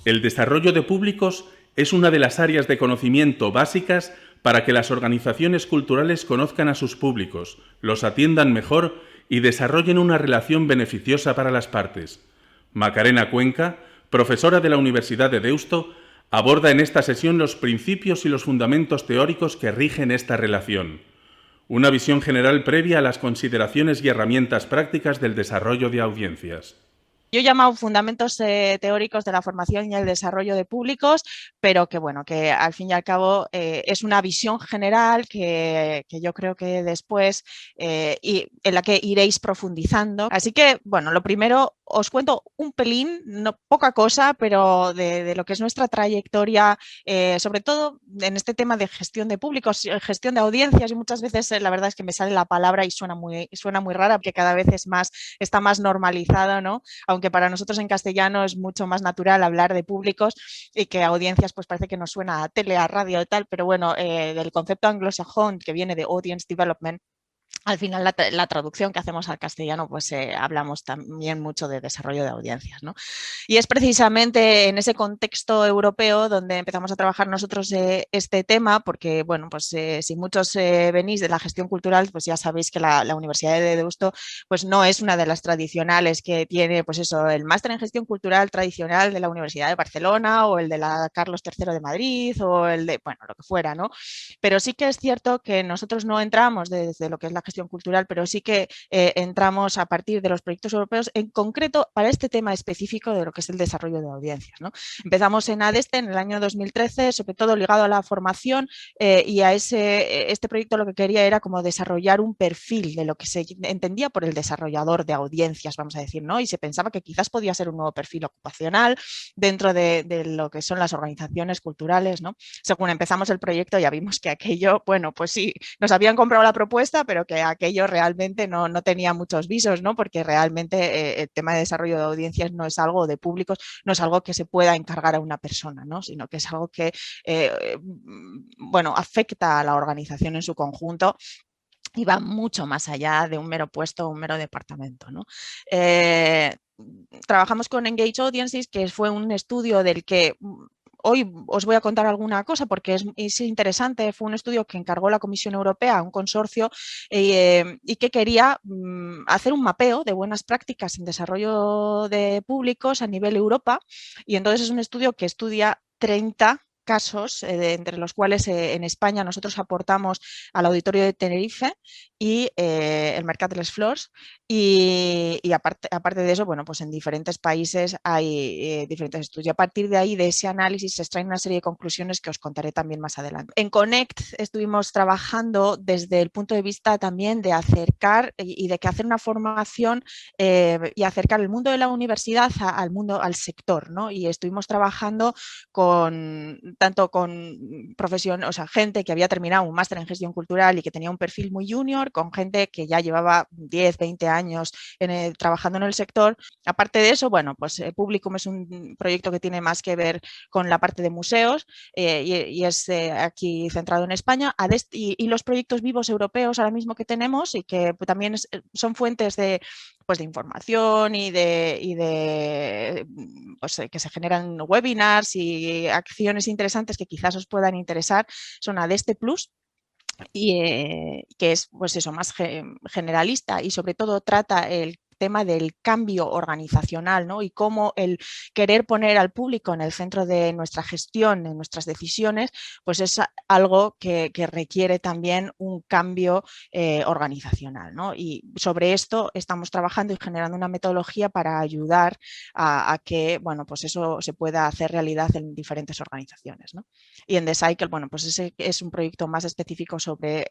El desarrollo de públicos es una de las áreas de conocimiento básicas para que las organizaciones culturales conozcan a sus públicos, los atiendan mejor y desarrollen una relación beneficiosa para las partes. Macarena Cuenca, profesora de la Universidad de Deusto, aborda en esta sesión los principios y los fundamentos teóricos que rigen esta relación. Una visión general previa a las consideraciones y herramientas prácticas del desarrollo de audiencias. Yo he llamado fundamentos teóricos de la formación y el desarrollo de públicos, pero que bueno, que al fin y al cabo es una visión general que yo creo que después y en la que iréis profundizando. Así que bueno, lo primero os cuento un pelín, no poca cosa, pero de lo que es nuestra trayectoria, sobre todo en este tema de gestión de públicos, gestión de audiencias, y muchas veces la verdad es que me sale la palabra y suena muy rara, porque cada vez es más, está más normalizado, ¿no? Aunque para nosotros en castellano es mucho más natural hablar de públicos y que audiencias pues parece que nos suena a tele, a radio y tal, pero bueno, del concepto anglosajón que viene de audience development, al final la traducción que hacemos al castellano pues hablamos también mucho de desarrollo de audiencias, ¿no? Y es precisamente en ese contexto europeo donde empezamos a trabajar nosotros este tema, porque bueno, pues si muchos venís de la gestión cultural, pues ya sabéis que la Universidad de Deusto pues no es una de las tradicionales que tiene pues eso, el máster en gestión cultural tradicional de la Universidad de Barcelona o el de la Carlos III de Madrid o el de, bueno, lo que fuera, ¿no? Pero sí que es cierto que nosotros no entramos desde lo que es la gestión cultural, pero sí que entramos a partir de los proyectos europeos, en concreto para este tema específico de lo que es el desarrollo de audiencias, ¿no? Empezamos en ADESTE en el año 2013, sobre todo ligado a la formación y a este proyecto lo que quería era como desarrollar un perfil de lo que se entendía por el desarrollador de audiencias, vamos a decir, ¿no? Y se pensaba que quizás podía ser un nuevo perfil ocupacional dentro de lo que son las organizaciones culturales, ¿no? Según empezamos el proyecto ya vimos que aquello, bueno, pues sí, nos habían comprado la propuesta, pero que aquello realmente no tenía muchos visos, ¿no? Porque realmente el tema de desarrollo de audiencias no es algo de públicos, no es algo que se pueda encargar a una persona, ¿no? Sino que es algo que, bueno, afecta a la organización en su conjunto y va mucho más allá de un mero puesto o un mero departamento, ¿no? Trabajamos con Engage Audiences, que fue un estudio del que hoy os voy a contar alguna cosa porque es interesante. Fue un estudio que encargó la Comisión Europea a un consorcio y que quería hacer un mapeo de buenas prácticas en desarrollo de públicos a nivel Europa. Y entonces es un estudio que estudia 30 casos, entre los cuales en España nosotros aportamos al Auditorio de Tenerife y el Mercat de les Flors. Y aparte de eso, bueno, pues en diferentes países hay diferentes estudios. Y a partir de ahí, de ese análisis, se extraen una serie de conclusiones que os contaré también más adelante. En Connect estuvimos trabajando desde el punto de vista también de acercar y de que hacer una formación y acercar el mundo de la universidad al mundo, al sector, ¿no? Y estuvimos trabajando tanto con profesión, o sea, gente que había terminado un máster en gestión cultural y que tenía un perfil muy junior, con gente que ya llevaba 10, 20 años trabajando en el sector. Aparte de eso, bueno, pues Publicum es un proyecto que tiene más que ver con la parte de museos y es aquí centrado en España. Y los proyectos vivos europeos ahora mismo que tenemos y que también son fuentes pues de información y de pues, que se generan webinars y acciones interesantes que quizás os puedan interesar, son ADESTE Plus, que es pues eso, más generalista y sobre todo trata el tema del cambio organizacional, ¿no? Y cómo el querer poner al público en el centro de nuestra gestión, en nuestras decisiones, pues es algo que requiere también un cambio organizacional, ¿no? Y sobre esto estamos trabajando y generando una metodología para ayudar a que, bueno, pues eso se pueda hacer realidad en diferentes organizaciones, ¿no? Y en The Cycle, bueno, pues ese es un proyecto más específico sobre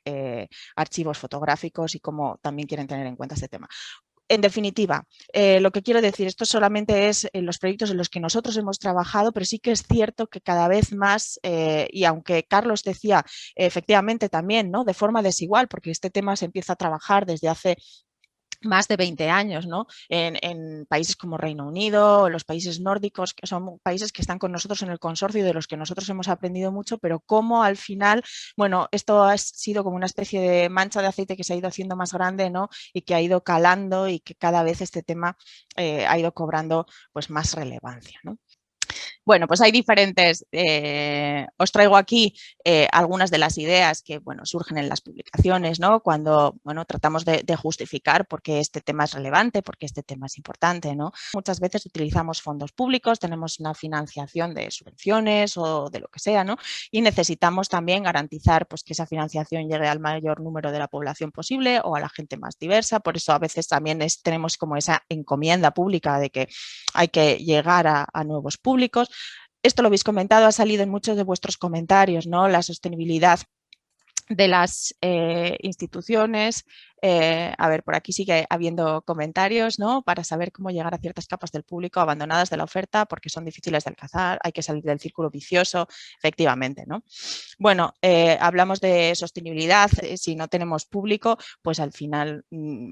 archivos fotográficos y cómo también quieren tener en cuenta este tema. En definitiva, lo que quiero decir, esto solamente es en los proyectos en los que nosotros hemos trabajado, pero sí que es cierto que cada vez más, y aunque Carlos decía efectivamente también, ¿no? De forma desigual, porque este tema se empieza a trabajar desde hace más de 20 años, ¿no? En países como Reino Unido, los países nórdicos, que son países que están con nosotros en el consorcio y de los que nosotros hemos aprendido mucho, pero cómo al final, bueno, esto ha sido como una especie de mancha de aceite que se ha ido haciendo más grande, ¿no? Y que ha ido calando y que cada vez este tema ha ido cobrando pues más relevancia, ¿no? Bueno, pues hay diferentes, os traigo aquí algunas de las ideas que, bueno, surgen en las publicaciones, ¿no? Cuando, bueno, tratamos de justificar por qué este tema es relevante, por qué este tema es importante, ¿no? Muchas veces utilizamos fondos públicos, tenemos una financiación de subvenciones o de lo que sea, ¿no? Y necesitamos también garantizar, pues, que esa financiación llegue al mayor número de la población posible o a la gente más diversa. Por eso a veces también tenemos como esa encomienda pública de que hay que llegar a nuevos públicos. Esto lo habéis comentado, ha salido en muchos de vuestros comentarios, ¿no? La sostenibilidad de las instituciones. A ver, por aquí sigue habiendo comentarios, ¿no? Para saber cómo llegar a ciertas capas del público abandonadas de la oferta porque son difíciles de alcanzar, hay que salir del círculo vicioso, efectivamente, ¿no? Bueno, hablamos de sostenibilidad, si no tenemos público, pues al final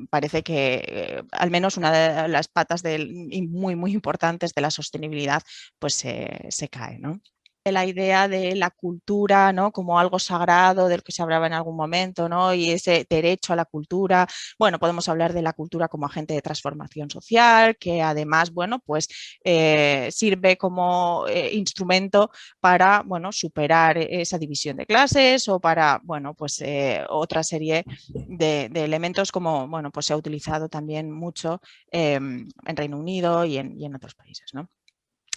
parece que al menos una de las patas muy importantes de la sostenibilidad pues se cae, ¿no? La idea de la cultura, ¿no? Como algo sagrado del que se hablaba en algún momento, ¿no? Y ese derecho a la cultura. Bueno, podemos hablar de la cultura como agente de transformación social, que además, bueno, pues sirve como instrumento para, bueno, superar esa división de clases o para, bueno, pues otra serie de elementos como, bueno, pues se ha utilizado también mucho en Reino Unido y en otros países, ¿no?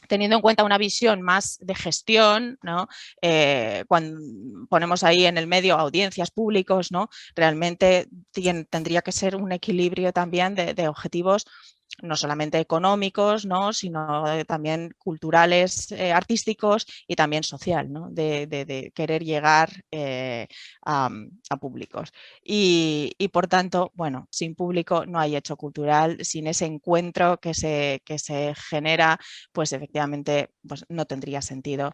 Teniendo en cuenta una visión más de gestión, ¿no? Cuando ponemos ahí en el medio audiencias públicos, ¿no? Realmente tendría que ser un equilibrio también de objetivos no solamente económicos, ¿no? Sino también culturales, artísticos y también social, ¿no? De querer llegar a públicos. Y por tanto, bueno, sin público no hay hecho cultural, sin ese encuentro que se genera, pues efectivamente pues no tendría sentido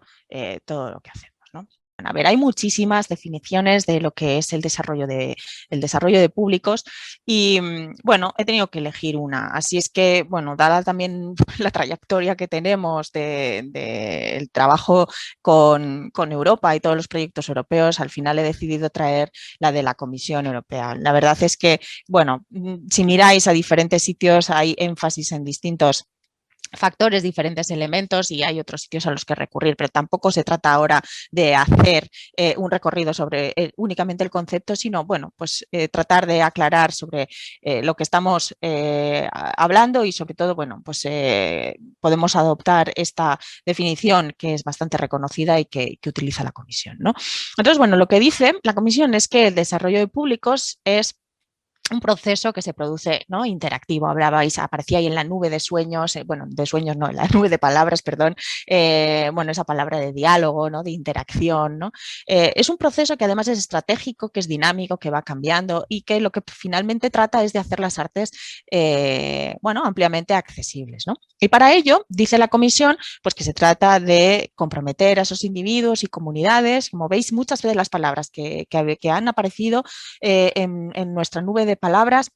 todo lo que hacemos, ¿no? A ver, hay muchísimas definiciones de lo que es el desarrollo de públicos y, bueno, he tenido que elegir una. Así es que, bueno, dada también la trayectoria que tenemos del trabajo con Europa y todos los proyectos europeos, al final he decidido traer la de la Comisión Europea. La verdad es que, bueno, si miráis a diferentes sitios hay énfasis en distintos factores, diferentes elementos y hay otros sitios a los que recurrir, pero tampoco se trata ahora de hacer un recorrido sobre únicamente el concepto, sino, bueno, pues tratar de aclarar sobre lo que estamos hablando y sobre todo, bueno, pues podemos adoptar esta definición que es bastante reconocida y que utiliza la Comisión, ¿no? Entonces, bueno, lo que dice la Comisión es que el desarrollo de públicos es un proceso que se produce, ¿no? Interactivo, hablabais, aparecía ahí en la nube de sueños, bueno, de sueños no, en la nube de palabras, perdón, bueno, esa palabra de diálogo, ¿no? De interacción, ¿no? Es un proceso que además es estratégico, que es dinámico, que va cambiando y que lo que finalmente trata es de hacer las artes, bueno, ampliamente accesibles, ¿no? Y para ello, dice la Comisión, pues que se trata de comprometer a esos individuos y comunidades, como veis, muchas veces las palabras que han aparecido en nuestra nube de palabras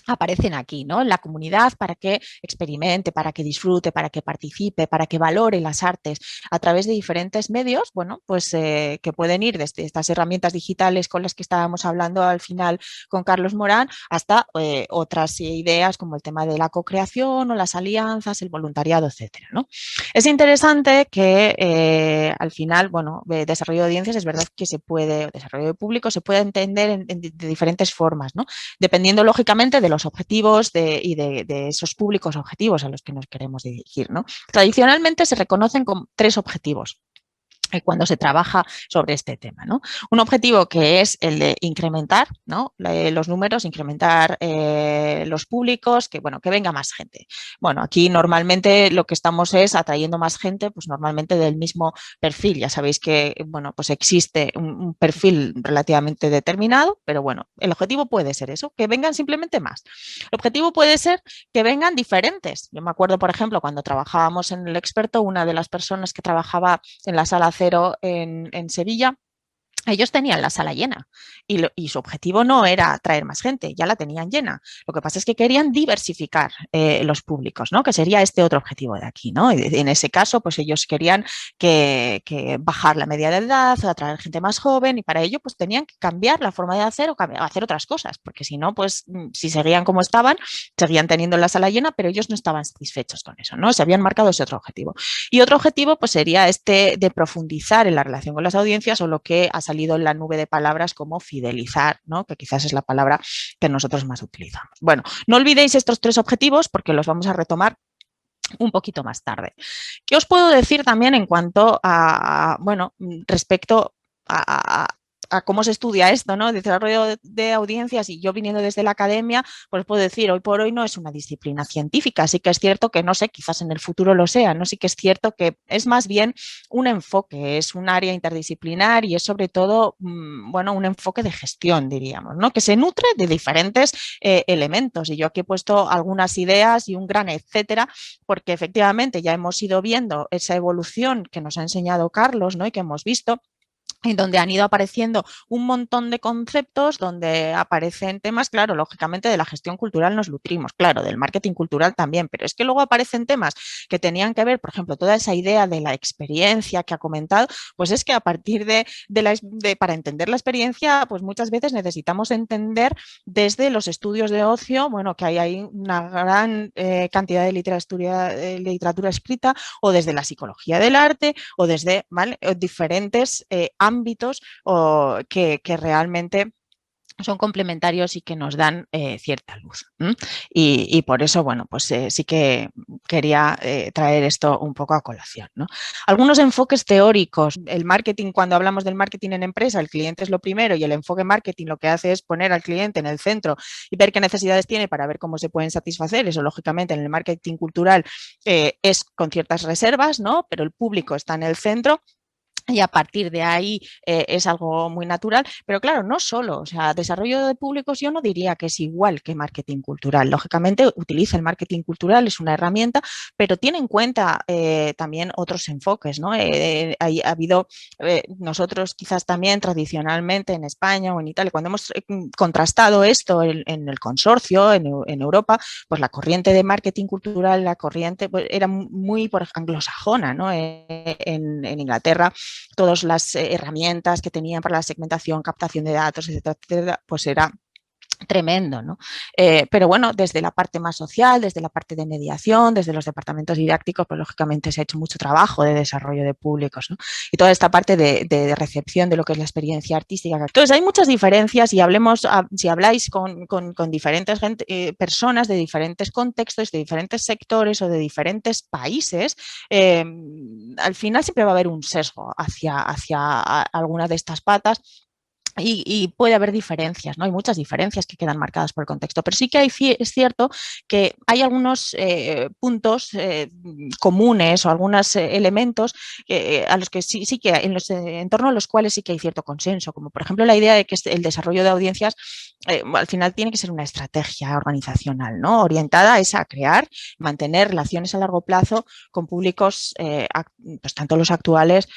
aparecen aquí, ¿no? En la comunidad para que experimente, para que disfrute, para que participe, para que valore las artes a través de diferentes medios, bueno, pues que pueden ir desde estas herramientas digitales con las que estábamos hablando al final con Carlos Morán hasta otras ideas como el tema de la co-creación o las alianzas, el voluntariado, etcétera, ¿no? Es interesante que al final, bueno, desarrollo de audiencias es verdad que se puede, desarrollo de público se puede entender de diferentes formas, ¿no? Dependiendo lógicamente de los objetivos y de esos públicos objetivos a los que nos queremos dirigir, ¿no? Tradicionalmente se reconocen como 3 objetivos cuando se trabaja sobre este tema, ¿no? Un objetivo que es el de incrementar, ¿no? Los números, incrementar los públicos, que, bueno, que venga más gente. Bueno, aquí normalmente lo que estamos es atrayendo más gente, pues normalmente del mismo perfil. Ya sabéis que, bueno, pues existe un perfil relativamente determinado, pero bueno, el objetivo puede ser eso, que vengan simplemente más. El objetivo puede ser que vengan diferentes. Yo me acuerdo, por ejemplo, cuando trabajábamos en el experto, una de las personas que trabajaba en la sala cero en Sevilla, ellos tenían la sala llena y su objetivo no era atraer más gente, ya la tenían llena. Lo que pasa es que querían diversificar los públicos, ¿no? Que sería este otro objetivo de aquí, ¿no? Y en ese caso, pues ellos querían que bajar la media de edad, atraer gente más joven y para ello pues tenían que cambiar la forma de hacer o hacer otras cosas, porque si no, pues si seguían como estaban, seguían teniendo la sala llena, pero ellos no estaban satisfechos con eso, ¿no? Se habían marcado ese otro objetivo. Y otro objetivo pues sería este de profundizar en la relación con las audiencias o lo que ha salido en la nube de palabras como fidelizar, ¿no? Que quizás es la palabra que nosotros más utilizamos. Bueno, no olvidéis estos 3 objetivos porque los vamos a retomar un poquito más tarde. ¿Qué os puedo decir también en cuanto a bueno, respecto a cómo se estudia esto, ¿no? Desarrollo de audiencias y yo viniendo desde la academia, pues puedo decir, hoy por hoy no es una disciplina científica, sí que es cierto que no sé, quizás en el futuro lo sea, ¿no? Sí que es cierto que es más bien un enfoque, es un área interdisciplinar y es sobre todo, bueno, un enfoque de gestión, diríamos, ¿no? Que se nutre de diferentes elementos y yo aquí he puesto algunas ideas y un gran etcétera, porque efectivamente ya hemos ido viendo esa evolución que nos ha enseñado Carlos, ¿no? Y que hemos visto en donde han ido apareciendo un montón de conceptos, donde aparecen temas, claro, lógicamente de la gestión cultural nos nutrimos, claro, del marketing cultural también, pero es que luego aparecen temas que tenían que ver, por ejemplo, toda esa idea de la experiencia que ha comentado, pues es que a partir para entender la experiencia, pues muchas veces necesitamos entender desde los estudios de ocio, bueno, que hay una gran cantidad de literatura escrita, o desde la psicología del arte, o desde ¿vale? Diferentes ámbitos que realmente son complementarios y que nos dan cierta luz. Y por eso, bueno, pues sí que quería traer esto un poco a colación, ¿no? Algunos enfoques teóricos. El marketing, cuando hablamos del marketing en empresa, el cliente es lo primero y el enfoque marketing lo que hace es poner al cliente en el centro y ver qué necesidades tiene para ver cómo se pueden satisfacer. Eso, lógicamente, en el marketing cultural es con ciertas reservas, ¿no? Pero el público está en el centro y a partir de ahí es algo muy natural, pero claro, no solo, o sea, desarrollo de públicos yo no diría que es igual que marketing cultural. Lógicamente utiliza el marketing cultural, es una herramienta, pero tiene en cuenta también otros enfoques, ¿no? Ha habido, nosotros quizás también tradicionalmente en España o en Italia, cuando hemos contrastado esto en el consorcio, en Europa, pues la corriente de marketing cultural, la corriente pues, era muy por anglosajona, ¿no? En Inglaterra todas las herramientas que tenían para la segmentación, captación de datos, etcétera, etcétera, pues era tremendo, ¿no? Pero bueno, desde la parte más social, desde la parte de mediación, desde los departamentos didácticos, pues lógicamente se ha hecho mucho trabajo de desarrollo de públicos, ¿no? Y toda esta parte de recepción de lo que es la experiencia artística. Entonces hay muchas diferencias y si habláis con diferentes personas de diferentes contextos, de diferentes sectores o de diferentes países, al final siempre va a haber un sesgo hacia alguna de estas patas y puede haber diferencias, ¿no? Hay muchas diferencias que quedan marcadas por el contexto, pero sí que es cierto que hay algunos puntos comunes o algunos elementos a los que sí que en torno a los cuales sí que hay cierto consenso, como por ejemplo la idea de que el desarrollo de audiencias al final tiene que ser una estrategia organizacional, ¿no? Orientada a esa crear, mantener relaciones a largo plazo con públicos, pues tanto los actuales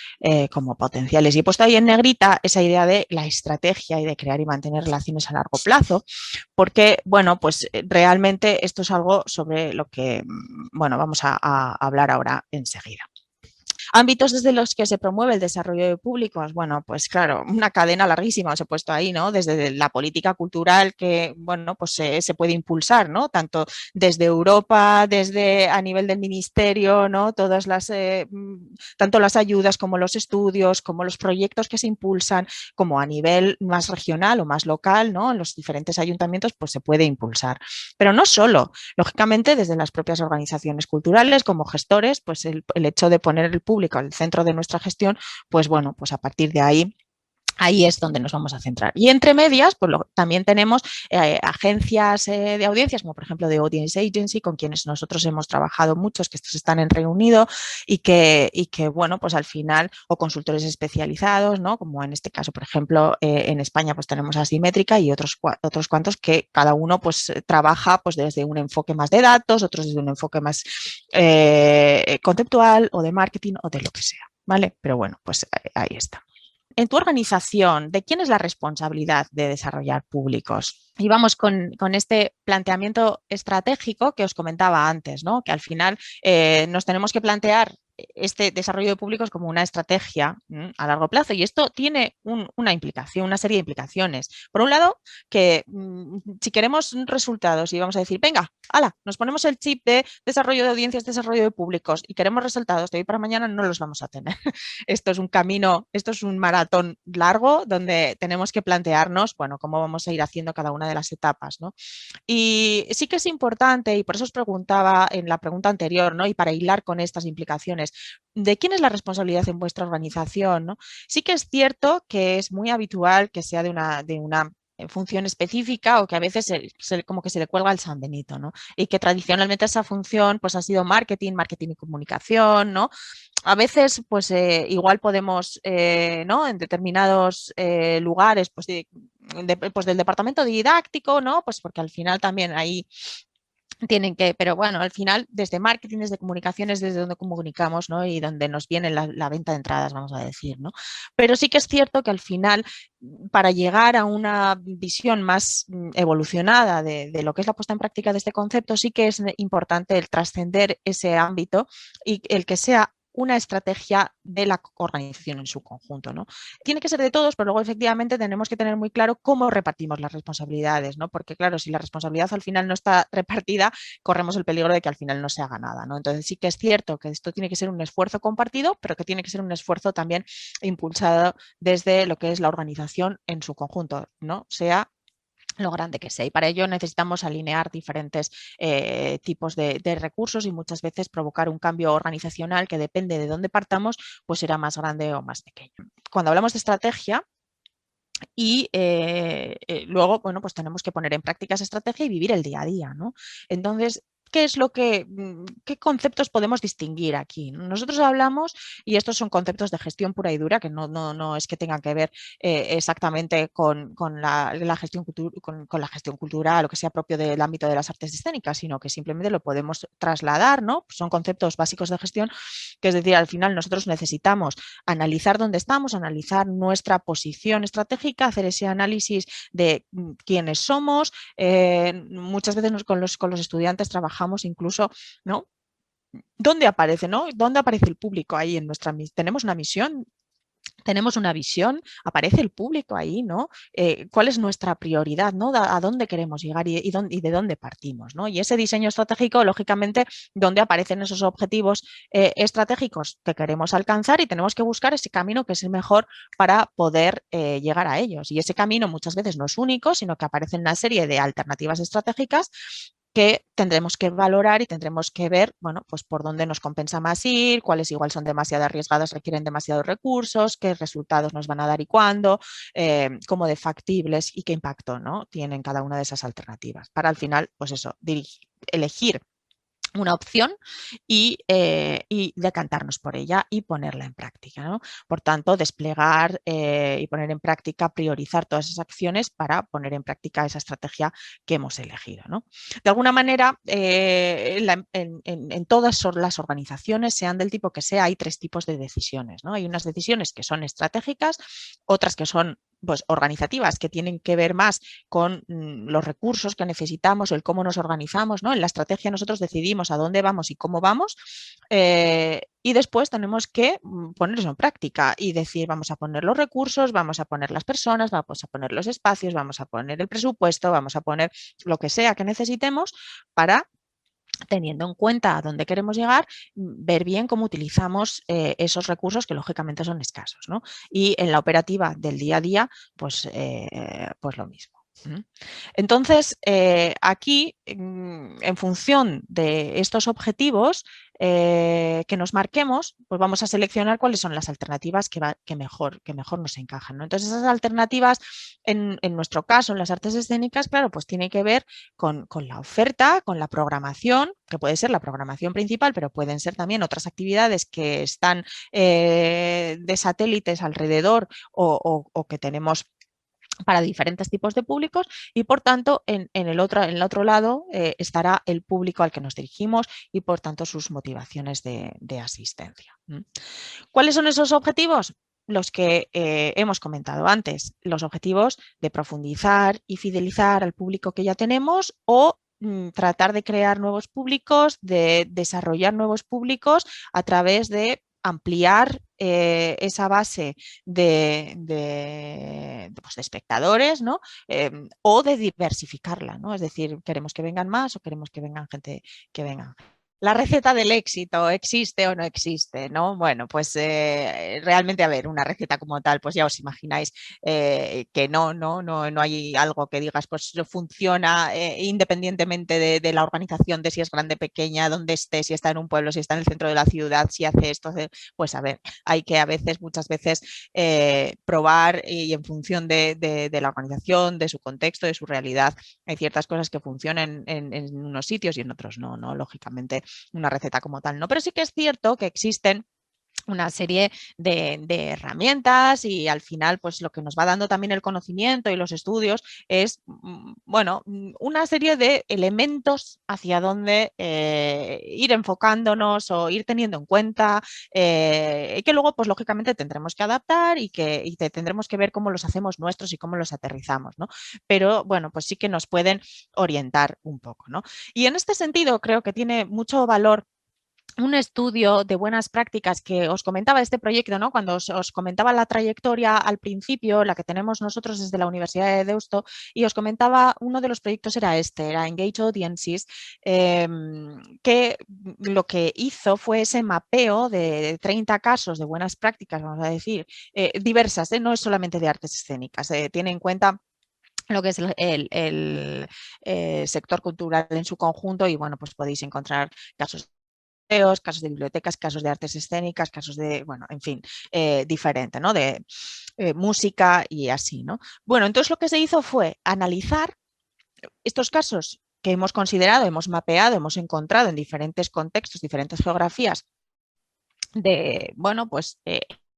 como potenciales. Y he puesto ahí en negrita esa idea de la estrategia y de crear y mantener relaciones a largo plazo, porque, bueno, pues realmente esto es algo sobre lo que, bueno, vamos a hablar ahora enseguida. Ámbitos desde los que se promueve el desarrollo de públicos, bueno, pues claro, una cadena larguísima os he puesto ahí, ¿no? Desde la política cultural que, bueno, pues se puede impulsar, ¿no? Tanto desde Europa, desde a nivel del ministerio, ¿no? Todas las, tanto las ayudas como los estudios, como los proyectos que se impulsan, como a nivel más regional o más local, ¿no? En los diferentes ayuntamientos, pues se puede impulsar. Pero no solo, lógicamente, desde las propias organizaciones culturales, como gestores, pues el hecho de poner el público al centro de nuestra gestión, pues bueno, pues a partir de ahí es donde nos vamos a centrar. Y entre medias, pues también tenemos agencias de audiencias, como por ejemplo de Audience Agency, con quienes nosotros hemos trabajado muchos, que estos están en Reino Unido y que bueno, pues al final, o consultores especializados, ¿no? Como en este caso, por ejemplo, en España pues tenemos Asimétrica y otros cuantos que cada uno pues trabaja pues desde un enfoque más de datos, otros desde un enfoque más conceptual o de marketing o de lo que sea, ¿vale? Pero bueno, pues ahí está. en tu organización, ¿de quién es la responsabilidad de desarrollar públicos? Y vamos con este planteamiento estratégico que os comentaba antes, ¿no? Que al final nos tenemos que plantear este desarrollo de públicos como una estrategia a largo plazo, y esto tiene una implicación, una serie de implicaciones. Por un lado, que si queremos resultados y vamos a decir, venga, hala, nos ponemos el chip de desarrollo de audiencias, desarrollo de públicos y queremos resultados de hoy para mañana, no los vamos a tener. Esto es un camino, esto es un maratón largo donde tenemos que plantearnos, bueno, cómo vamos a ir haciendo cada una de las etapas, ¿no? Y sí que es importante, y por eso os preguntaba en la pregunta anterior, ¿no? Y para hilar con estas implicaciones, ¿de quién es la responsabilidad en vuestra organización, ¿no? Sí que es cierto que es muy habitual que sea de una función específica o que a veces como que se le cuelga el San Benito, ¿no? Y que tradicionalmente esa función pues ha sido marketing, marketing y comunicación, ¿no? A veces, pues igual podemos, ¿no? En determinados lugares, pues del departamento didáctico, ¿no? Pues porque al final también ahí tienen que, pero bueno, al final desde marketing, desde comunicaciones, desde donde comunicamos, ¿no? Y donde nos viene la venta de entradas, vamos a decir, ¿no? Pero sí que es cierto que al final, para llegar a una visión más evolucionada de lo que es la puesta en práctica de este concepto, sí que es importante el trascender ese ámbito y el que sea una estrategia de la organización en su conjunto, ¿no? Tiene que ser de todos, pero luego efectivamente tenemos que tener muy claro cómo repartimos las responsabilidades, ¿no? Porque claro, si la responsabilidad al final no está repartida, corremos el peligro de que al final no se haga nada, ¿no? Entonces sí que es cierto que esto tiene que ser un esfuerzo compartido, pero que tiene que ser un esfuerzo también impulsado desde lo que es la organización en su conjunto, ¿no? Sea lo grande que sea. Y para ello necesitamos alinear diferentes tipos de recursos y muchas veces provocar un cambio organizacional que depende de dónde partamos, pues será más grande o más pequeño. Cuando hablamos de estrategia, y luego, bueno, pues tenemos que poner en práctica esa estrategia y vivir el día a día, ¿no? Entonces, ¿qué es lo que, qué conceptos podemos distinguir aquí? Nosotros hablamos, y estos son conceptos de gestión pura y dura, que no es que tengan que ver exactamente con la gestión con la gestión cultural o que sea propio del ámbito de las artes escénicas, sino que simplemente lo podemos trasladar, ¿no? Son conceptos básicos de gestión, que es decir, al final nosotros necesitamos analizar dónde estamos, analizar nuestra posición estratégica, hacer ese análisis de quiénes somos. Muchas veces con los estudiantes trabajamos incluso, ¿no? ¿Dónde aparece, no? ¿Dónde aparece el público ahí en nuestra misión? ¿Tenemos una misión? ¿Tenemos una visión? ¿Aparece el público ahí, no? ¿Cuál es nuestra prioridad, no? ¿A dónde queremos llegar y de dónde partimos, no? Y ese diseño estratégico, lógicamente, donde aparecen esos objetivos estratégicos que queremos alcanzar y tenemos que buscar ese camino que es el mejor para poder llegar a ellos. Y ese camino muchas veces no es único, sino que aparecen una serie de alternativas estratégicas que tendremos que valorar y tendremos que ver, bueno, pues por dónde nos compensa más ir, cuáles igual son demasiado arriesgadas, requieren demasiados recursos, qué resultados nos van a dar y cuándo, cómo de factibles y qué impacto, ¿no? Tienen cada una de esas alternativas. Para al final, pues eso, elegir una opción y decantarnos por ella y ponerla en práctica, ¿no? Por tanto, desplegar y poner en práctica, priorizar todas esas acciones para poner en práctica esa estrategia que hemos elegido, ¿no? De alguna manera, en todas las organizaciones, sean del tipo que sea, hay tres tipos de decisiones, ¿no? Hay unas decisiones que son estratégicas, otras que son pues, organizativas, que tienen que ver más con los recursos que necesitamos, el cómo nos organizamos, ¿no? En la estrategia nosotros decidimos a dónde vamos y cómo vamos, y después tenemos que poner eso en práctica y decir, vamos a poner los recursos, vamos a poner las personas, vamos a poner los espacios, vamos a poner el presupuesto, vamos a poner lo que sea que necesitemos para, teniendo en cuenta a dónde queremos llegar, ver bien cómo utilizamos esos recursos que lógicamente son escasos, ¿no? Y en la operativa del día a día, pues lo mismo. Entonces, aquí, en función de estos objetivos que nos marquemos, pues vamos a seleccionar cuáles son las alternativas que mejor nos encajan, ¿no? Entonces, esas alternativas, en nuestro caso, en las artes escénicas, claro, pues tiene que ver con la oferta, con la programación, que puede ser la programación principal, pero pueden ser también otras actividades que están de satélites alrededor o que tenemos para diferentes tipos de públicos y por tanto en el otro lado estará el público al que nos dirigimos y por tanto sus motivaciones de asistencia. ¿Cuáles son esos objetivos? los que hemos comentado antes, los objetivos de profundizar y fidelizar al público que ya tenemos o tratar de crear nuevos públicos, de desarrollar nuevos públicos a través de ampliar esa base pues, de espectadores, ¿no? O de diversificarla, ¿no? Es decir, queremos que vengan más o queremos que vengan gente que vengan. La receta del éxito, ¿existe o no existe? ¿No? Bueno, pues realmente, a ver, una receta como tal, pues ya os imagináis que no hay algo que digas, pues funciona independientemente de la organización, de si es grande, pequeña, dónde esté, si está en un pueblo, si está en el centro de la ciudad, si hace esto, pues a ver, hay que muchas veces probar y en función de la organización, de su contexto, de su realidad, hay ciertas cosas que funcionan en unos sitios y en otros no, lógicamente una receta como tal, ¿no? Pero sí que es cierto que existen una serie de herramientas y al final pues lo que nos va dando también el conocimiento y los estudios es, bueno, una serie de elementos hacia donde ir enfocándonos o ir teniendo en cuenta que luego pues lógicamente tendremos que adaptar y tendremos que ver cómo los hacemos nuestros y cómo los aterrizamos, ¿no? Pero bueno, pues sí que nos pueden orientar un poco, ¿no? Y en este sentido creo que tiene mucho valor un estudio de buenas prácticas que os comentaba este proyecto, ¿no? Cuando os comentaba la trayectoria al principio, la que tenemos nosotros desde la Universidad de Deusto, y os comentaba, uno de los proyectos era Engage Audiences, que lo que hizo fue ese mapeo de 30 casos de buenas prácticas, vamos a decir, diversas, no es solamente de artes escénicas, tiene en cuenta lo que es el sector cultural en su conjunto y bueno, pues podéis encontrar casos casos de bibliotecas, casos de artes escénicas, casos de, bueno, en fin, diferente, ¿no? De música y así, ¿no? Bueno, entonces lo que se hizo fue analizar estos casos que hemos considerado, hemos mapeado, hemos encontrado en diferentes contextos, diferentes geografías de, bueno, pues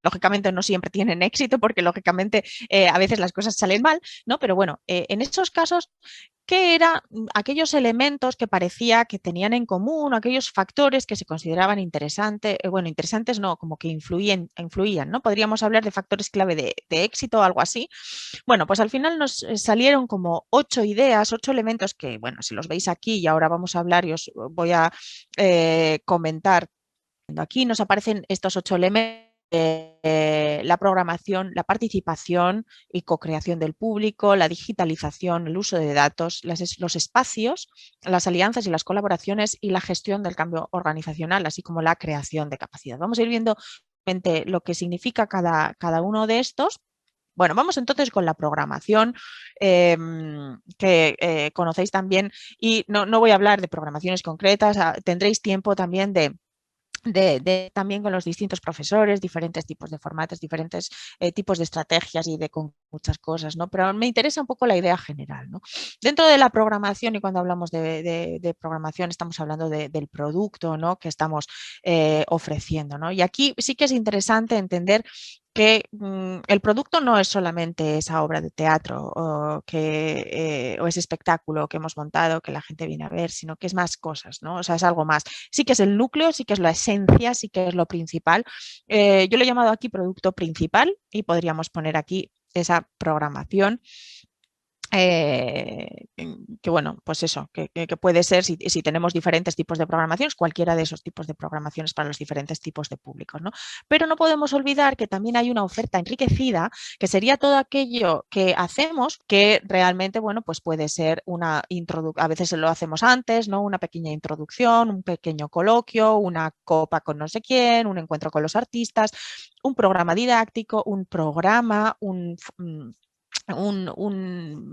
lógicamente no siempre tienen éxito porque lógicamente a veces las cosas salen mal, ¿no? Pero bueno, en estos casos, ¿qué eran aquellos elementos que parecía que tenían en común, aquellos factores que se consideraban interesantes, bueno, interesantes no, como que influían, ¿no? Podríamos hablar de factores clave de éxito o algo así. Bueno, pues al final nos salieron como 8 ideas, 8 elementos que, bueno, si los veis aquí y ahora vamos a hablar y os voy a comentar. Aquí nos aparecen estos 8 elementos. La programación, la participación y co-creación del público, la digitalización, el uso de datos, los espacios, las alianzas y las colaboraciones y la gestión del cambio organizacional, así como la creación de capacidad. Vamos a ir viendo lo que significa cada uno de estos. Bueno, vamos entonces con la programación que conocéis también y no voy a hablar de programaciones concretas, tendréis tiempo también también con los distintos profesores, diferentes tipos de formatos, diferentes tipos de estrategias y con muchas cosas, ¿no? Pero me interesa un poco la idea general, ¿no? Dentro de la programación y cuando hablamos de programación estamos hablando del producto, ¿no? Que estamos ofreciendo, ¿no? Y aquí sí que es interesante entender que el producto no es solamente esa obra de teatro o ese espectáculo que hemos montado, que la gente viene a ver, sino que es más cosas, ¿no? O sea, es algo más. Sí que es el núcleo, sí que es la esencia, sí que es lo principal. Yo lo he llamado aquí producto principal y podríamos poner aquí esa programación. Que bueno, pues eso, que puede ser si tenemos diferentes tipos de programaciones, cualquiera de esos tipos de programaciones para los diferentes tipos de públicos, ¿no? Pero no podemos olvidar que también hay una oferta enriquecida, que sería todo aquello que hacemos que realmente, bueno, pues puede ser una introducción, a veces lo hacemos antes, ¿no? Una pequeña introducción, un pequeño coloquio, una copa con no sé quién, un encuentro con los artistas, un programa didáctico, un programa, un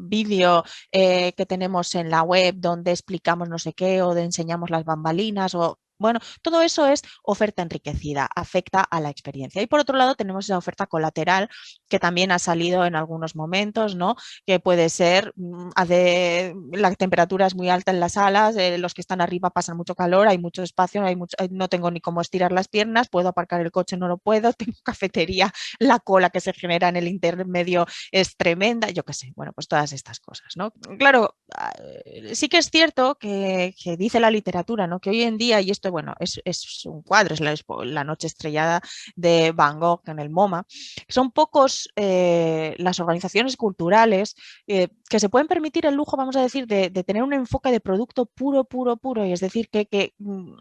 vídeo que tenemos en la web donde explicamos no sé qué o de enseñamos las bambalinas o bueno, todo eso es oferta enriquecida, afecta a la experiencia. Y por otro lado tenemos esa oferta colateral que también ha salido en algunos momentos, ¿no? Que puede ser, la temperatura es muy alta en las salas, los que están arriba pasan mucho calor, hay mucho espacio, no tengo ni cómo estirar las piernas, puedo aparcar el coche, no lo puedo, tengo cafetería, la cola que se genera en el intermedio es tremenda, yo qué sé, bueno, pues todas estas cosas, ¿no? Claro, sí que es cierto que dice la literatura, ¿no? Que hoy en día, y esto este, bueno, es un cuadro, es la noche estrellada de Van Gogh en el MoMA. Son pocos las organizaciones culturales que se pueden permitir el lujo, vamos a decir, de tener un enfoque de producto puro, puro, puro, y es decir,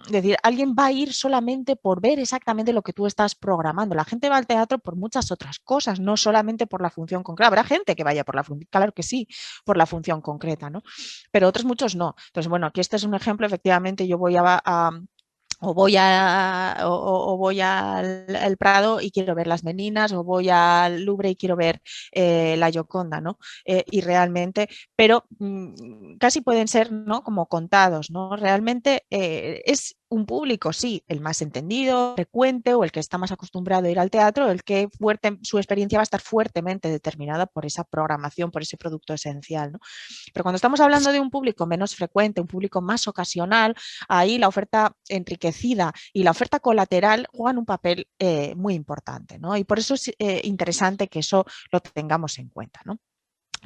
decir, alguien va a ir solamente por ver exactamente lo que tú estás programando. La gente va al teatro por muchas otras cosas, no solamente por la función concreta. Habrá gente que vaya por la función, claro que sí, por la función concreta, ¿no? Pero otros muchos no. Entonces, bueno, aquí este es un ejemplo, efectivamente, yo voy o voy al Prado y quiero ver las Meninas, o voy al Louvre y quiero ver la Gioconda, ¿no? Y realmente, pero casi pueden ser, ¿no? Como contados, ¿no? Realmente es un público, sí, el más entendido, frecuente, o el que está más acostumbrado a ir al teatro, el que su experiencia va a estar fuertemente determinada por esa programación, por ese producto esencial, ¿no? Pero cuando estamos hablando de un público menos frecuente, un público más ocasional, ahí la oferta enriquecida y la oferta colateral juegan un papel muy importante, ¿no? Y por eso es interesante que eso lo tengamos en cuenta, ¿no?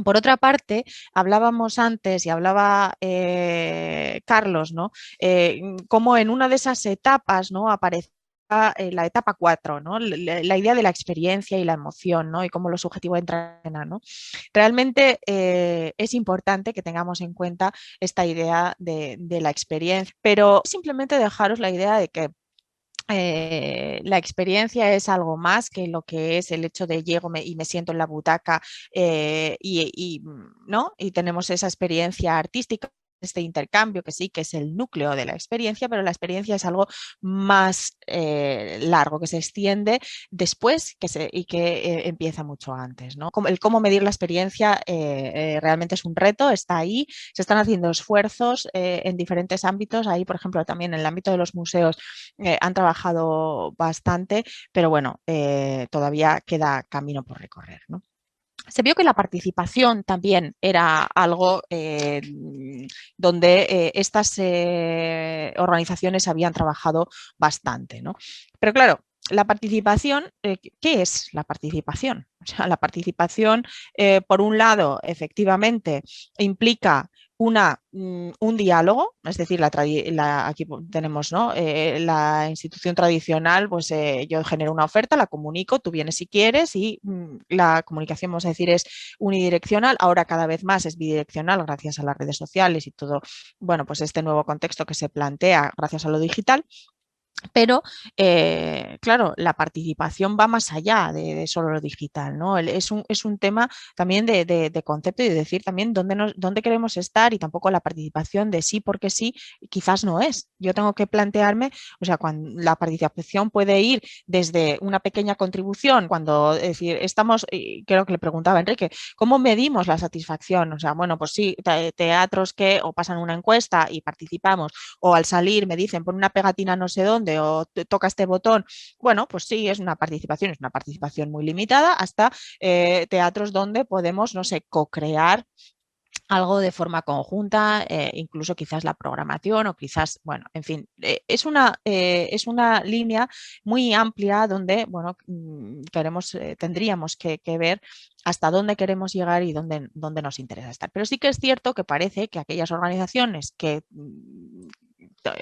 Por otra parte, hablábamos antes y hablaba Carlos, ¿no? Cómo en una de esas etapas, ¿no? Aparece la etapa 4, ¿no? La idea de la experiencia y la emoción, ¿no? Y cómo lo subjetivo entra en escena, ¿no? Realmente es importante que tengamos en cuenta esta idea de la experiencia, pero simplemente dejaros la idea de que la experiencia es algo más que lo que es el hecho de llego y me siento en la butaca ¿no? Y tenemos esa experiencia artística, este intercambio que sí, que es el núcleo de la experiencia, pero la experiencia es algo más largo, que se extiende después y que empieza mucho antes, ¿no? El cómo medir la experiencia realmente es un reto, está ahí, se están haciendo esfuerzos en diferentes ámbitos, ahí por ejemplo también en el ámbito de los museos han trabajado bastante, pero bueno, todavía queda camino por recorrer, ¿no? Se vio que la participación también era algo donde estas organizaciones habían trabajado bastante, ¿no? Pero claro, la participación, ¿qué es la participación? O sea, la participación, por un lado, efectivamente, implica un diálogo, es decir, aquí tenemos, ¿no? La institución tradicional, pues yo genero una oferta, la comunico, tú vienes si quieres y la comunicación, vamos a decir, es unidireccional, ahora cada vez más es bidireccional gracias a las redes sociales y todo, bueno, pues este nuevo contexto que se plantea gracias a lo digital. Pero, claro, la participación va más allá de solo lo digital, ¿no? Es un tema también de concepto y de decir también dónde queremos estar, y tampoco la participación de sí porque sí, quizás no es. Yo tengo que plantearme, o sea, cuando la participación puede ir desde una pequeña contribución, cuando, es decir, creo que le preguntaba a Enrique, ¿cómo medimos la satisfacción? O sea, bueno, pues sí, teatros que o pasan una encuesta y participamos, o al salir me dicen pon una pegatina no sé dónde o toca este botón. Bueno, pues sí, es una participación muy limitada, hasta teatros donde podemos, no sé, co-crear algo de forma conjunta, incluso quizás la programación o quizás, bueno, en fin, es una línea muy amplia donde, bueno, tendríamos que ver hasta dónde queremos llegar y dónde nos interesa estar. Pero sí que es cierto que parece que aquellas organizaciones que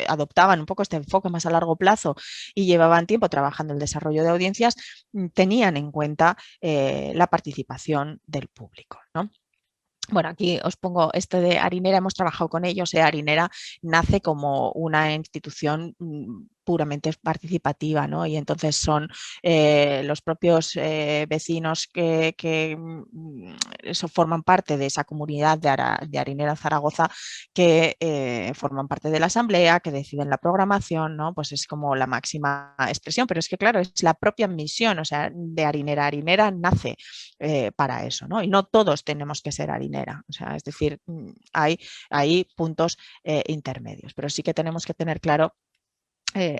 adoptaban un poco este enfoque más a largo plazo y llevaban tiempo trabajando el desarrollo de audiencias, tenían en cuenta la participación del público, ¿no? Bueno, aquí os pongo este de Harinera, hemos trabajado con ellos. Harinera nace como una institución puramente participativa, ¿no? Y entonces son los propios vecinos que forman parte de esa comunidad de Harinera Zaragoza, que forman parte de la asamblea, que deciden la programación, ¿no? Pues es como la máxima expresión, pero es que claro, es la propia misión, o sea, de Harinera. Harinera nace para eso, ¿no? Y no todos tenemos que ser harinera, o sea, es decir, hay puntos intermedios, pero sí que tenemos que tener claro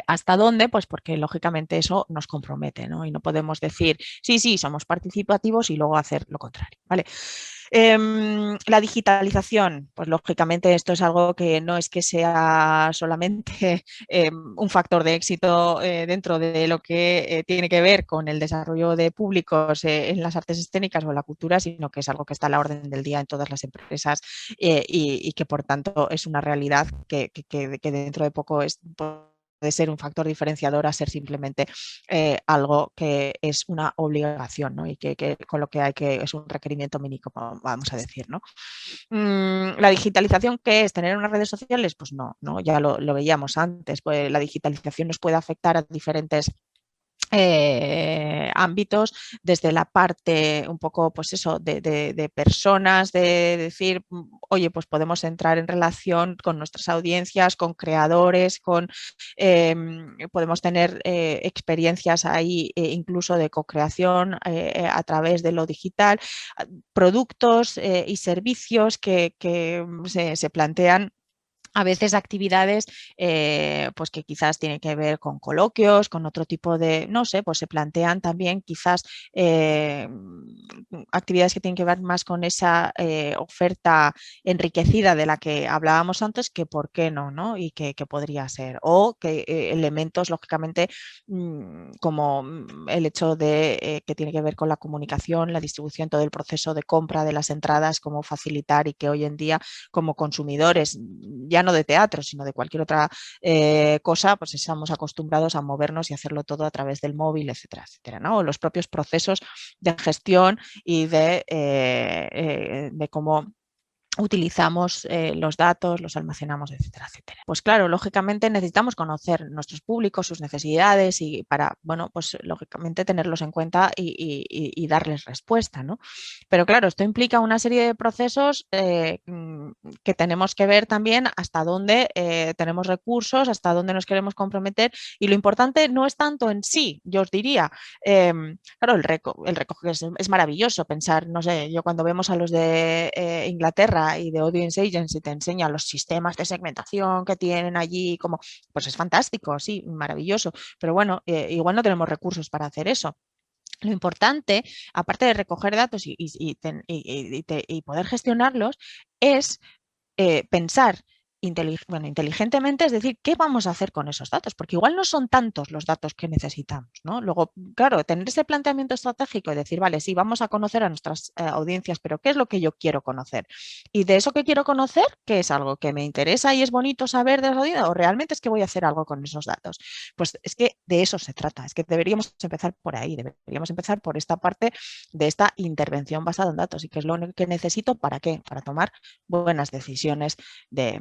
hasta dónde, pues porque lógicamente eso nos compromete, ¿no? Y no podemos decir, sí, somos participativos y luego hacer lo contrario, ¿vale? La digitalización, pues lógicamente esto es algo que no es que sea solamente un factor de éxito dentro de lo que tiene que ver con el desarrollo de públicos en las artes escénicas o en la cultura, sino que es algo que está a la orden del día en todas las empresas y que por tanto es una realidad que dentro de poco ser un factor diferenciador a ser simplemente algo que es una obligación, ¿no? Y que con lo que hay que es un requerimiento mínimo, vamos a decir, ¿no? La digitalización, ¿qué es? ¿Tener unas redes sociales? Pues no, ¿no? Ya lo veíamos antes, pues la digitalización nos puede afectar a diferentes ámbitos, desde la parte un poco, pues eso, de personas, de decir, oye, pues podemos entrar en relación con nuestras audiencias, con creadores, podemos tener experiencias ahí incluso de co-creación a través de lo digital, productos y servicios que se plantean a veces actividades pues que quizás tienen que ver con coloquios, con otro tipo de, no sé, pues se plantean también quizás actividades que tienen que ver más con esa oferta enriquecida de la que hablábamos antes, que por qué no, ¿no? Y que podría ser. O que elementos, lógicamente, como el hecho de que tiene que ver con la comunicación, la distribución, todo el proceso de compra de las entradas, cómo facilitar y que hoy en día como consumidores, ya no de teatro, sino de cualquier otra cosa, pues estamos acostumbrados a movernos y hacerlo todo a través del móvil, etcétera, etcétera, ¿no? O los propios procesos de gestión y de cómo utilizamos los datos, los almacenamos, etcétera, etcétera. Pues claro, lógicamente necesitamos conocer nuestros públicos, sus necesidades y para, bueno, pues lógicamente tenerlos en cuenta y darles respuesta, ¿no? Pero claro, esto implica una serie de procesos que tenemos que ver también hasta dónde tenemos recursos, hasta dónde nos queremos comprometer y lo importante no es tanto en sí, yo os diría, claro, el recoge es maravilloso pensar, no sé, yo cuando vemos a los de Inglaterra y de Audience Agency te enseñan los sistemas de segmentación que tienen allí, como, pues es fantástico, sí, maravilloso, pero bueno, igual no tenemos recursos para hacer eso. Lo importante, aparte de recoger datos y poder gestionarlos, es pensar inteligentemente, es decir, ¿qué vamos a hacer con esos datos? Porque igual no son tantos los datos que necesitamos, ¿no? Luego, claro, tener ese planteamiento estratégico y decir, vale, sí, vamos a conocer a nuestras audiencias, pero ¿qué es lo que yo quiero conocer? Y de eso que quiero conocer, ¿qué es algo que me interesa y es bonito saber de las audiencias? ¿O realmente es que voy a hacer algo con esos datos? Pues es que de eso se trata, es que deberíamos empezar por ahí, deberíamos empezar por esta parte de esta intervención basada en datos y qué es lo que necesito, ¿para qué? Para tomar buenas decisiones de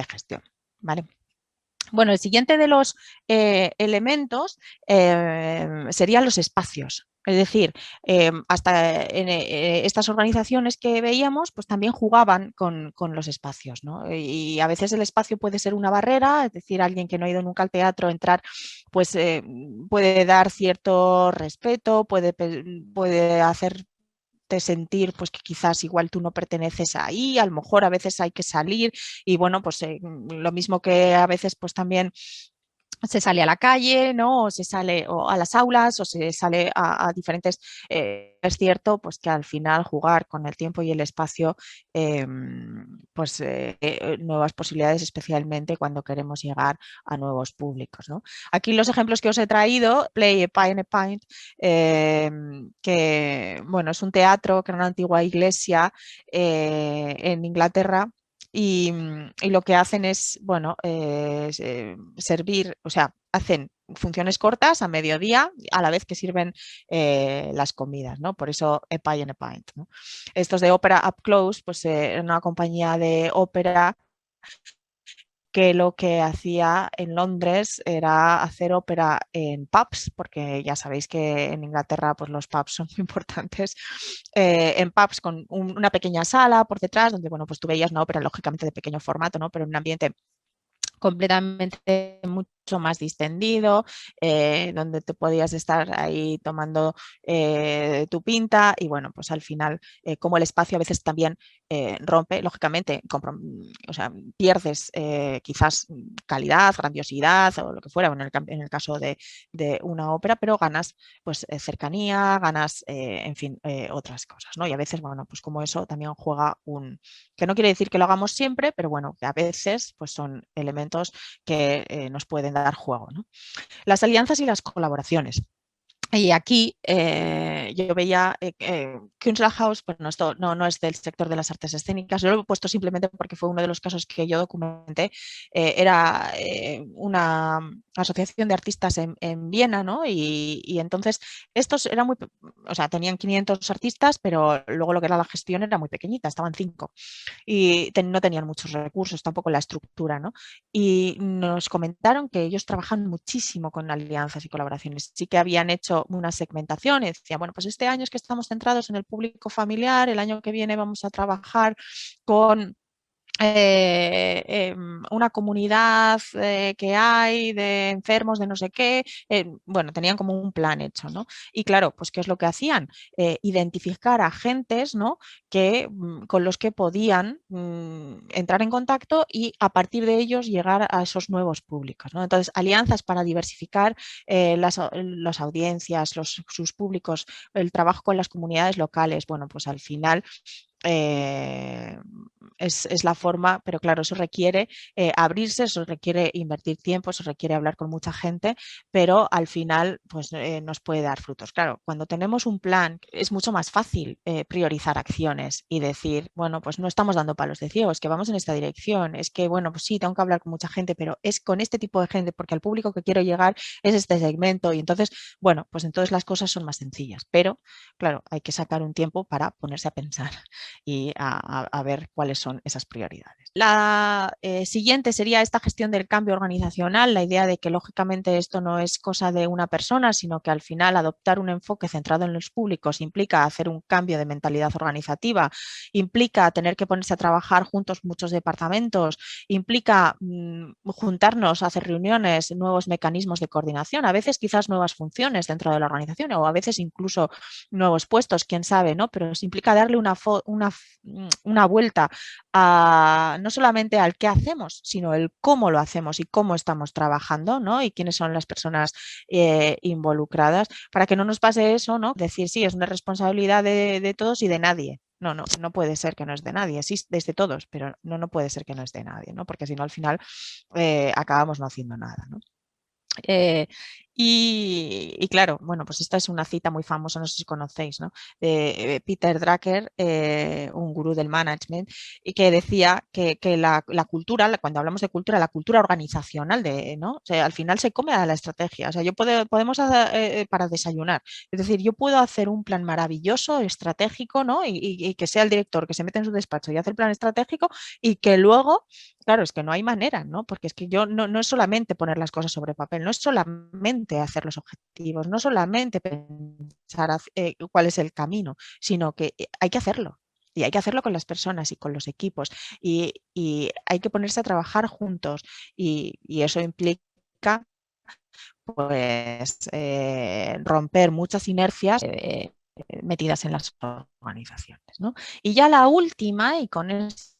gestión. ¿Vale? Bueno, el siguiente de los elementos serían los espacios. Es decir, hasta en estas organizaciones que veíamos, pues también jugaban con los espacios, ¿no? Y a veces el espacio puede ser una barrera, es decir, alguien que no ha ido nunca al teatro, entrar, pues puede dar cierto respeto, puede hacer sentir pues que quizás igual tú no perteneces ahí, a lo mejor a veces hay que salir y bueno, pues lo mismo que a veces pues también se sale a la calle, ¿no? O se sale o a las aulas o se sale a diferentes... es cierto pues que al final jugar con el tiempo y el espacio pues nuevas posibilidades, especialmente cuando queremos llegar a nuevos públicos, ¿no? Aquí los ejemplos que os he traído, Play a Pie and a Pint, que bueno, es un teatro que era una antigua iglesia en Inglaterra. Y lo que hacen es, bueno, servir, o sea, hacen funciones cortas a mediodía a la vez que sirven las comidas, ¿no? Por eso a pie and a pint, ¿no? Estos de Opera Up Close, pues era una compañía de ópera que lo que hacía en Londres era hacer ópera en pubs, porque ya sabéis que en Inglaterra pues, los pubs son muy importantes, en pubs con una pequeña sala por detrás, donde bueno, pues tú veías una ópera lógicamente de pequeño formato, ¿no? Pero en un ambiente completamente mucho más distendido, donde te podías estar ahí tomando tu pinta y bueno, pues al final, como el espacio a veces también rompe, lógicamente, o sea, pierdes quizás calidad, grandiosidad o lo que fuera, en el caso de una ópera, pero ganas pues cercanía, ganas, en fin, otras cosas, ¿no? Y a veces, bueno, pues como eso también juega que no quiere decir que lo hagamos siempre, pero bueno, que a veces pues son elementos que nos pueden dar juego, ¿no? Las alianzas y las colaboraciones. Y aquí yo veía Künstlerhaus, pues no es del sector de las artes escénicas, yo lo he puesto simplemente porque fue uno de los casos que yo documenté, era una Asociación de Artistas en Viena, ¿no? Y entonces estos eran muy, o sea, tenían 500 artistas, pero luego lo que era la gestión era muy pequeñita, estaban 5 y no tenían muchos recursos, tampoco la estructura, ¿no? Y nos comentaron que ellos trabajan muchísimo con alianzas y colaboraciones. Sí que habían hecho una segmentación y decía, bueno, pues este año es que estamos centrados en el público familiar, el año que viene vamos a trabajar con una comunidad que hay de enfermos de no sé qué, bueno, tenían como un plan hecho, ¿no? Y claro, pues ¿qué es lo que hacían? Identificar agentes, ¿no? Con los que podían entrar en contacto y a partir de ellos llegar a esos nuevos públicos, ¿no? Entonces, alianzas para diversificar las audiencias, sus públicos, el trabajo con las comunidades locales, bueno, pues al final eh, es la forma, pero claro, eso requiere abrirse, eso requiere invertir tiempo, eso requiere hablar con mucha gente, pero al final pues nos puede dar frutos. Claro, cuando tenemos un plan es mucho más fácil priorizar acciones y decir, bueno, pues no estamos dando palos de ciego, es que vamos en esta dirección, es que, bueno, pues sí, tengo que hablar con mucha gente, pero es con este tipo de gente porque al público que quiero llegar es este segmento y entonces, bueno, pues entonces las cosas son más sencillas, pero claro, hay que sacar un tiempo para ponerse a pensar y a ver cuáles son esas prioridades. La siguiente sería esta gestión del cambio organizacional, la idea de que lógicamente esto no es cosa de una persona, sino que al final adoptar un enfoque centrado en los públicos implica hacer un cambio de mentalidad organizativa, implica tener que ponerse a trabajar juntos muchos departamentos, implica juntarnos, hacer reuniones, nuevos mecanismos de coordinación, a veces quizás nuevas funciones dentro de la organización o a veces incluso nuevos puestos, quién sabe, ¿no? Pero eso implica darle una vuelta a, no solamente al qué hacemos, sino el cómo lo hacemos y cómo estamos trabajando, ¿no? Y quiénes son las personas involucradas, para que no nos pase eso, ¿no? Decir, sí, es una responsabilidad de todos y de nadie. No, no, no puede ser que no es de nadie, sí, desde todos, pero no, no puede ser que no es de nadie, ¿no? Porque si no, al final acabamos no haciendo nada, ¿no? Eh, y claro, bueno, pues esta es una cita muy famosa, no sé si conocéis, ¿no? De Peter Drucker, un gurú del management, y que decía que la cultura, cuando hablamos de cultura, la cultura organizacional, ¿no? O sea, al final se come a la estrategia. O sea, podemos hacer, para desayunar. Es decir, yo puedo hacer un plan maravilloso, estratégico, ¿no? Y que sea el director que se mete en su despacho y hace el plan estratégico y que luego claro, es que no hay manera, ¿no? Porque es que yo no es solamente poner las cosas sobre papel, no es solamente hacer los objetivos, no solamente pensar cuál es el camino, sino que hay que hacerlo. Y hay que hacerlo con las personas y con los equipos. Y hay que ponerse a trabajar juntos. Y eso implica, pues, romper muchas inercias metidas en las organizaciones, ¿no? Y ya la última, y con esto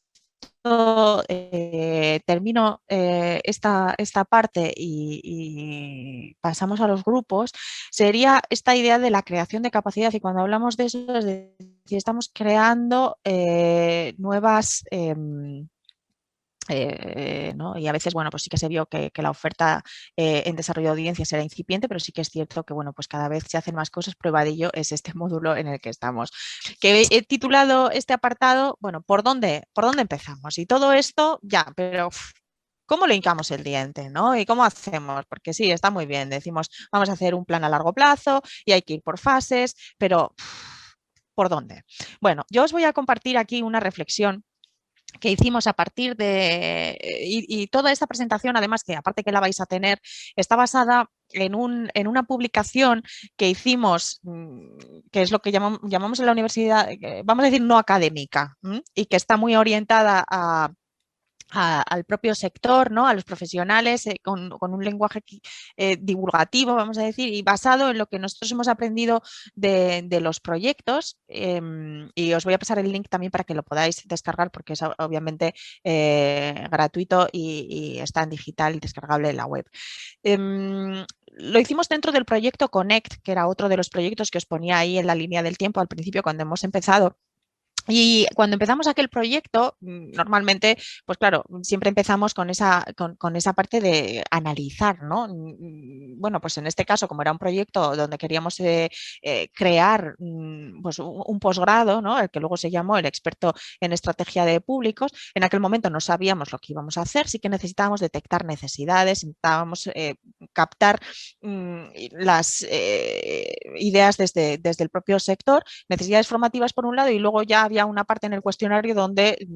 termino esta parte y pasamos a los grupos, sería esta idea de la creación de capacidad. Y cuando hablamos de eso, es decir, estamos creando nuevas... ¿no? Y a veces, bueno, pues sí que se vio que la oferta en desarrollo de audiencias era incipiente, pero sí que es cierto que, bueno, pues cada vez se hacen más cosas. Prueba de ello es este módulo en el que estamos. Que he titulado este apartado, bueno, por dónde empezamos? Y todo esto, ya, pero ¿cómo le hincamos el diente, ¿no? ¿Y cómo hacemos? Porque sí, está muy bien, decimos, vamos a hacer un plan a largo plazo y hay que ir por fases, pero ¿por dónde? Bueno, yo os voy a compartir aquí una reflexión que hicimos a partir de, y toda esta presentación, además que aparte que la vais a tener, está basada en una publicación que hicimos, que es lo que llamamos en la universidad, vamos a decir no académica, y que está muy orientada al propio sector, ¿no? A los profesionales, con un lenguaje divulgativo, vamos a decir, y basado en lo que nosotros hemos aprendido de los proyectos. Y os voy a pasar el link también para que lo podáis descargar, porque es obviamente gratuito y está en digital y descargable en la web. Lo hicimos dentro del proyecto Connect, que era otro de los proyectos que os ponía ahí en la línea del tiempo al principio cuando hemos empezado. Y cuando empezamos aquel proyecto, normalmente, pues claro, siempre empezamos con esa parte de analizar, ¿no? Bueno, pues en este caso, como era un proyecto donde queríamos crear pues un posgrado, ¿no? El que luego se llamó el experto en estrategia de públicos, en aquel momento no sabíamos lo que íbamos a hacer, sí que necesitábamos detectar necesidades, necesitábamos captar las ideas desde el propio sector, necesidades formativas por un lado, y luego ya había una parte en el cuestionario donde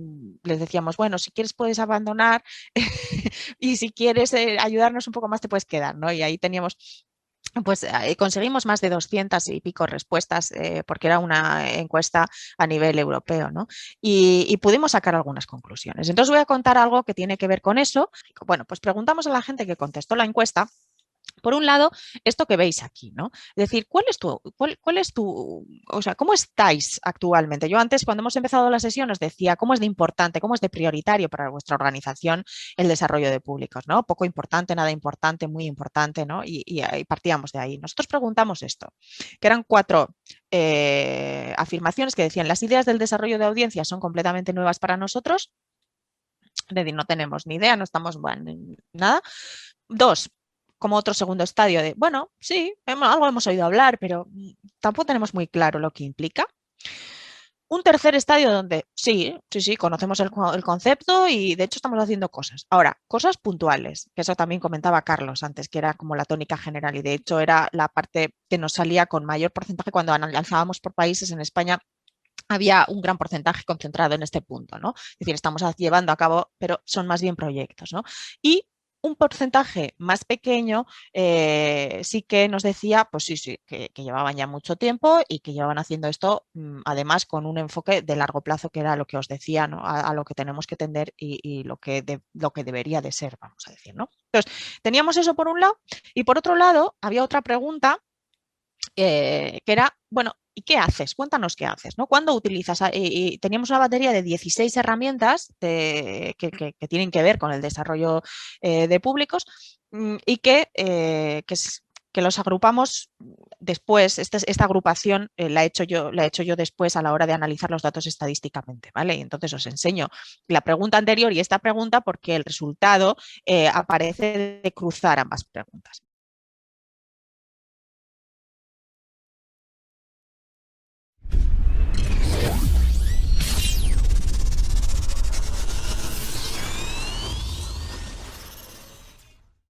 les decíamos, bueno, si quieres puedes abandonar y si quieres ayudarnos un poco más te puedes quedar, ¿no? Y ahí teníamos pues conseguimos más de 200 y pico respuestas porque era una encuesta a nivel europeo, ¿no? Y pudimos sacar algunas conclusiones. Entonces voy a contar algo que tiene que ver con eso. Bueno, pues preguntamos a la gente que contestó la encuesta. Por un lado, esto que veis aquí, ¿no? Es decir, o sea, cómo estáis actualmente? Yo antes, cuando hemos empezado la sesión, os decía cómo es de importante, cómo es de prioritario para vuestra organización el desarrollo de públicos, ¿no? Poco importante, nada importante, muy importante, ¿no? Y partíamos de ahí. Nosotros preguntamos esto, que eran 4 afirmaciones que decían, las ideas del desarrollo de audiencia son completamente nuevas para nosotros, es decir, no tenemos ni idea, no estamos, bueno, nada. 2, como otro segundo estadio de, bueno, sí, algo hemos oído hablar, pero tampoco tenemos muy claro lo que implica. Un tercer estadio donde sí, conocemos el concepto y de hecho estamos haciendo cosas. Ahora, cosas puntuales, que eso también comentaba Carlos antes, que era como la tónica general y de hecho era la parte que nos salía con mayor porcentaje cuando analizábamos por países. En España había un gran porcentaje concentrado en este punto, ¿no? Es decir, estamos llevando a cabo, pero son más bien proyectos, ¿no? Y un porcentaje más pequeño sí que nos decía, pues sí, que llevaban ya mucho tiempo y que llevaban haciendo esto, además con un enfoque de largo plazo, que era lo que os decía, ¿no? A lo que tenemos que tender y lo que debería de ser, vamos a decir, ¿no? Entonces, teníamos eso por un lado y por otro lado había otra pregunta que era, bueno, ¿y qué haces? Cuéntanos qué haces, ¿no? ¿Cuándo utilizas? Y teníamos una batería de 16 herramientas que tienen que ver con el desarrollo de públicos y que los agrupamos después. Esta agrupación la he hecho yo después a la hora de analizar los datos estadísticamente, ¿vale? Y entonces os enseño la pregunta anterior y esta pregunta porque el resultado aparece de cruzar ambas preguntas.